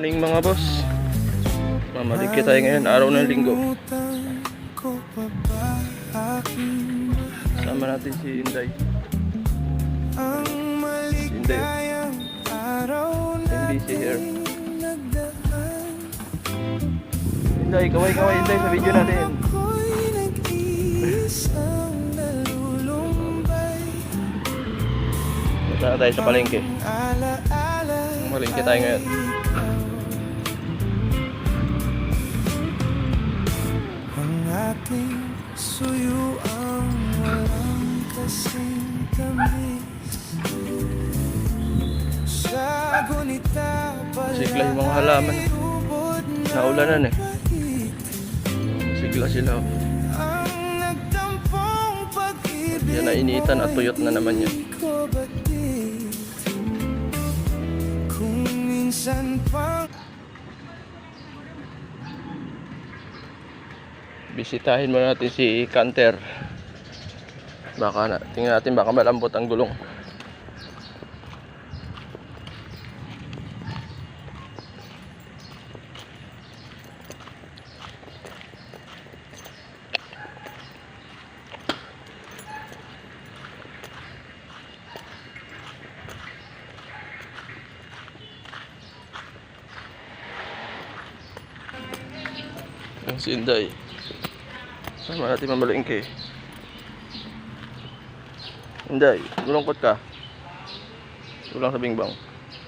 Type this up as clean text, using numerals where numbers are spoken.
Morning mga boss. Mamalingki tayo ngayon, araw ng linggo. Sama natin si Inday. Si Inday. NBC here. Inday, kaway-kaway Inday sa video natin. Punta na tayo sa palengke. Malingki tayo ngayon. Ating suyo ang walang kasing tamis sa gunita Sigla yung mga halaman. Naulanan eh. Sigla sila. ang nagtampong pag-ibig. Yan, nainitan at tuyot na naman yan. Ko batid kung minsan pang Bisitahin muna natin si Canter. Tingnan natin baka malambot ang gulong. Ang si Inday. Sama natin mamalingki. Inday, malungkot ka. Ulang sa bingbang.